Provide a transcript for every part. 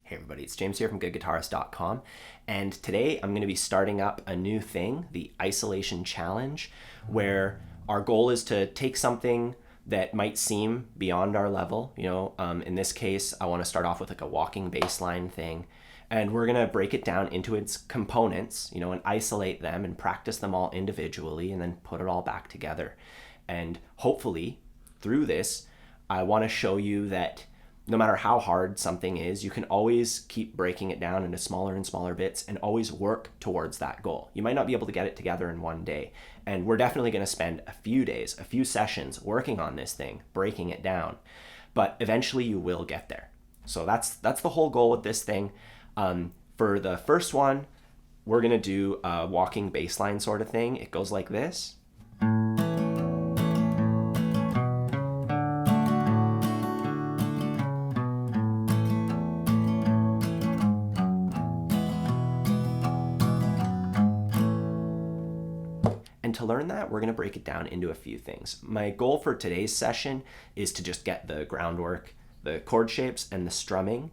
Hey everybody, it's James here from goodguitarist.com, and today I'm going to be starting up a new thing, the isolation challenge, where our goal is to take something that might seem beyond our level. In this case, I want to start off with like a walking bass line thing, and we're going to break it down into its components, and isolate them and practice them all individually and then put it all back together. And hopefully through this, I want to show you that no matter how hard something is, you can always keep breaking it down into smaller and smaller bits and always work towards that goal. You might not be able to get it together in one day, and we're definitely going to spend a few days, a few sessions working on this thing, breaking it down, but eventually you will get there. So that's the whole goal with this thing. For the first one, we're going to do a walking bass line sort of thing. It goes like this. And to learn that, we're going to break it down into a few things. My goal for today's session is to just get the groundwork, the chord shapes, and the strumming.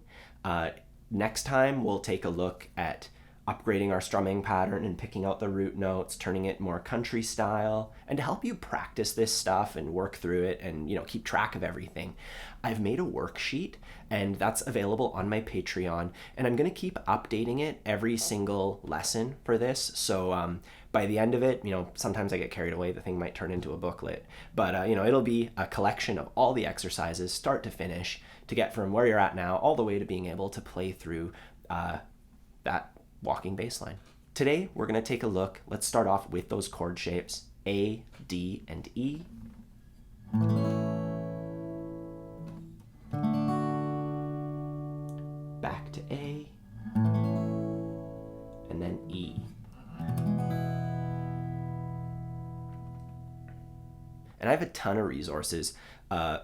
Next time, we'll take a look at upgrading our strumming pattern and picking out the root notes, turning it more country style. And to help you practice this stuff and work through it and keep track of everything, I've made a worksheet, and that's available on my Patreon. And I'm going to keep updating it every single lesson for this. So by the end of it, sometimes I get carried away. The thing might turn into a booklet, but it'll be a collection of all the exercises, start to finish, to get from where you're at now all the way to being able to play through that walking bass line. Today, we're going to take a look. Let's start off with those chord shapes, A, D, and E. Back to A, and then E. And I have a ton of resources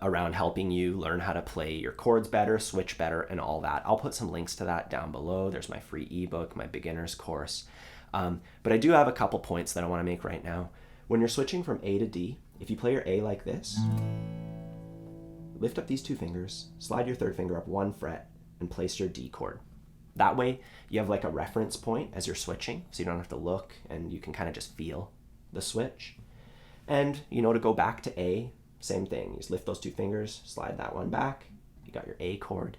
around helping you learn how to play your chords better, switch better, and all that. I'll put some links to that down below. There's my free ebook, my beginner's course. But I do have a couple points that I want to make right now. When you're switching from A to D, if you play your A like this, lift up these two fingers, slide your third finger up one fret, and place your D chord. That way, you have like a reference point as you're switching, so you don't have to look, and you can kind of just feel the switch. And, to go back to A, same thing. You just lift those two fingers, slide that one back. You got your A chord.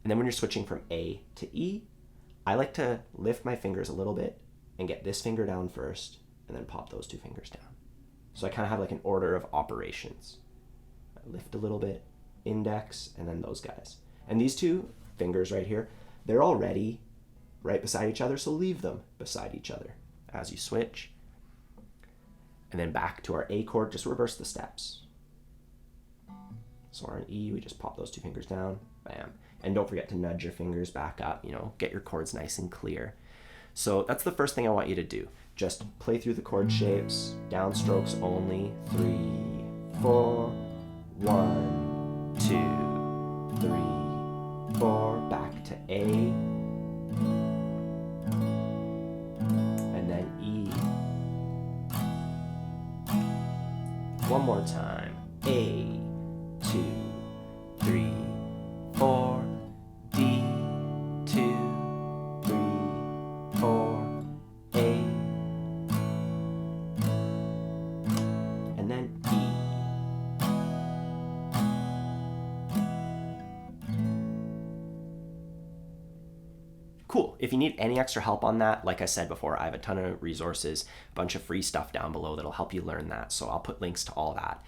And then when you're switching from A to E, I like to lift my fingers a little bit and get this finger down first, and then pop those two fingers down. So I kind of have like an order of operations. I lift a little bit, index, and then those guys. And these two fingers right here, they're already right beside each other, so leave them beside each other as you switch. And then back to our A chord, just reverse the steps. So on E, we just pop those two fingers down, bam. And don't forget to nudge your fingers back up, get your chords nice and clear. So that's the first thing I want you to do. Just play through the chord shapes, downstrokes only, 3, 4, 1, 2, 3, 4, back to A, and then E. One more time. A, 2, 3, 4, D, 2, 3, 4, A, and then E. Cool. If you need any extra help on that, like I said before, I have a ton of resources, a bunch of free stuff down below that'll help you learn that. So I'll put links to all that.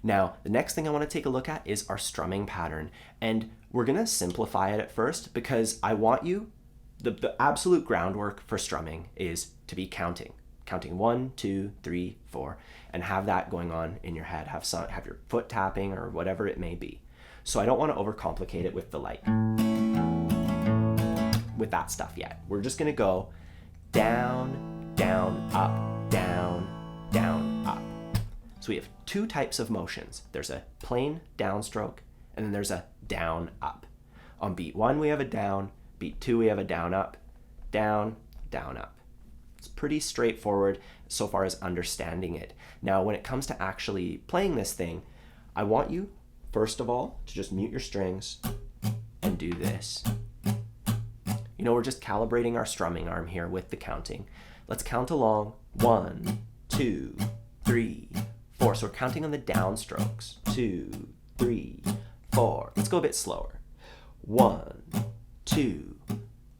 Now, the next thing I want to take a look at is our strumming pattern. And we're going to simplify it at first because I want you, the absolute groundwork for strumming is to be counting 1, 2, 3, 4, and have that going on in your head. Have your foot tapping or whatever it may be. So I don't want to overcomplicate it with with that stuff yet. We're just going to go down, down, up, down, down, up. So we have two types of motions. There's a plain downstroke, and then there's a down, up. On beat 1, we have a down. Beat 2, we have a down, up, down, down, up. It's pretty straightforward so far as understanding it. Now, when it comes to actually playing this thing, I want you, first of all, to just mute your strings and do this. You know, we're just calibrating our strumming arm here with the counting. Let's count along. 1, 2, 3, 4. So we're counting on the downstrokes. 2, 3, 4. Let's go a bit slower. 1, 2,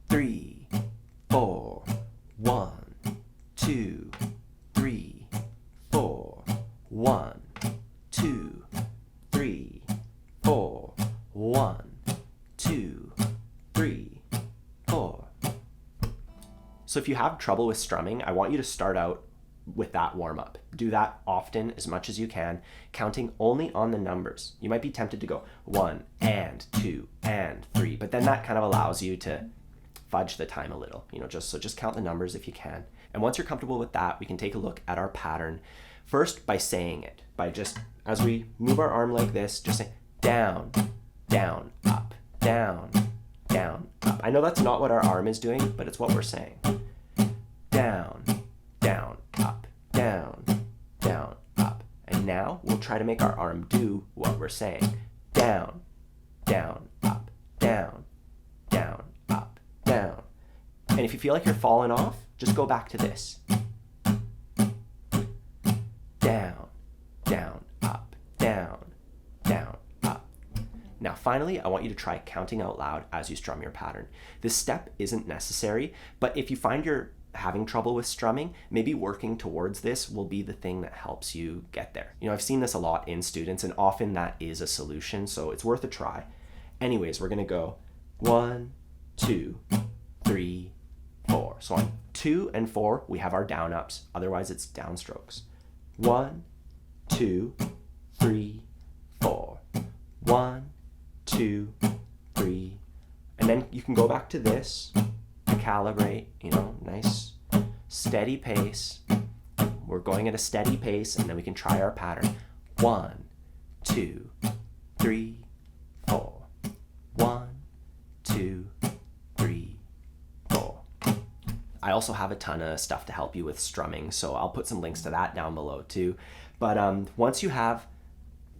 3, 4. 1, 2, 3, 4. 1, 2, 3, 4. 1, 2, 3, 4. So if you have trouble with strumming, I want you to start out with that warm-up. Do that often, as much as you can, counting only on the numbers. You might be tempted to go 1 and 2 and 3, but then that kind of allows you to fudge the time a little, you know, just count the numbers if you can. And once you're comfortable with that, we can take a look at our pattern. First, by saying it, by just, as we move our arm like this, just say down, down, up, down, down, up. I know that's not what our arm is doing, but it's what we're saying. Down, down, up, down, down, up. And now we'll try to make our arm do what we're saying. Down, down, up, down, down, up, down. And if you feel like you're falling off, just go back to this. Down, down, up, down, down, up. Now finally, I want you to try counting out loud as you strum your pattern. This step isn't necessary, but if you find you're having trouble with strumming, maybe working towards this will be the thing that helps you get there. You know, I've seen this a lot in students, and often that is a solution, so it's worth a try. Anyways, we're gonna go 1, 2, 3, 4. So on 2 and 4, we have our down ups. Otherwise, it's downstrokes. 1, 2, 3, 4. 1, 2, 3. And then you can go back to this, calibrate, you know, nice steady pace. We're going at a steady pace, and then we can try our pattern. 1, 2, 3, 4. 1, 2, 3, 4. I also have a ton of stuff to help you with strumming, so I'll put some links to that down below too. But once you have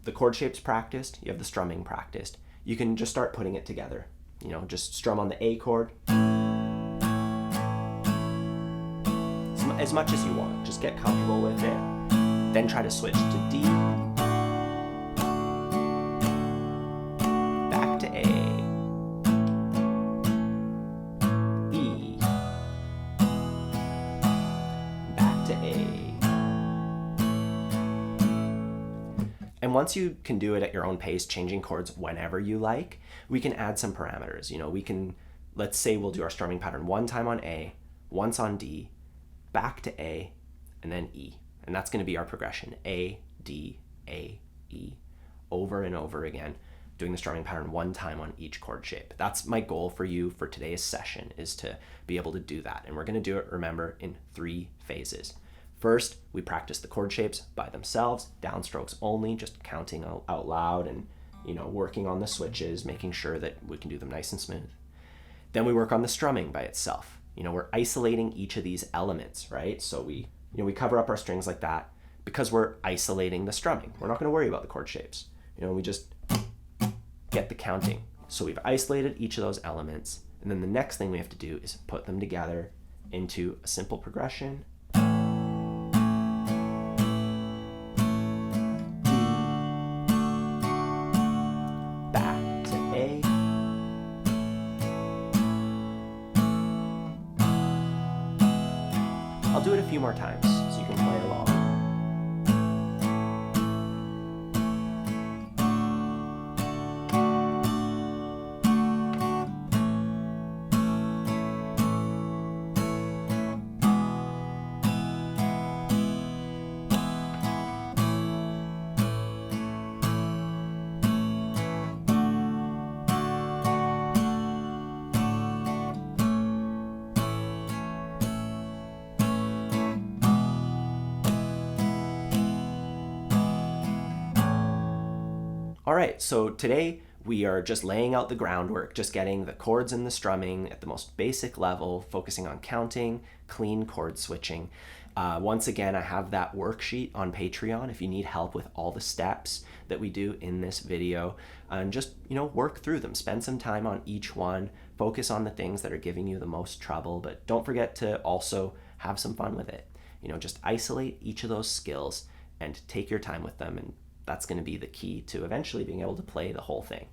the chord shapes practiced, you have the strumming practiced, you can just start putting it together. You know, just strum on the A chord as much as you want. Just get comfortable with it. Then try to switch to D, back to A, E, back to A. And once you can do it at your own pace, changing chords whenever you like, we can add some parameters. You know, we can, let's say we'll do our strumming pattern one time on A, once on D, back to A, and then E. And that's going to be our progression. A, D, A, E, over and over again, doing the strumming pattern one time on each chord shape. That's my goal for you for today's session, is to be able to do that. And we're going to do it, remember, in 3 phases. First, we practice the chord shapes by themselves, downstrokes only, just counting out loud and, you know, working on the switches, making sure that we can do them nice and smooth. Then we work on the strumming by itself. You know, we're isolating each of these elements, right? So we cover up our strings like that because we're isolating the strumming. We're not going to worry about the chord shapes. You know, we just get the counting. So we've isolated each of those elements, and then the next thing we have to do is put them together into a simple progression. Back to A. I'll do it a few more times so you can play along. All right, so today we are just laying out the groundwork, just getting the chords and the strumming at the most basic level, focusing on counting, clean chord switching. Once again, I have that worksheet on Patreon if you need help with all the steps that we do in this video, and just, work through them. Spend some time on each one, focus on the things that are giving you the most trouble, but don't forget to also have some fun with it. Just isolate each of those skills and take your time with them, and that's going to be the key to eventually being able to play the whole thing.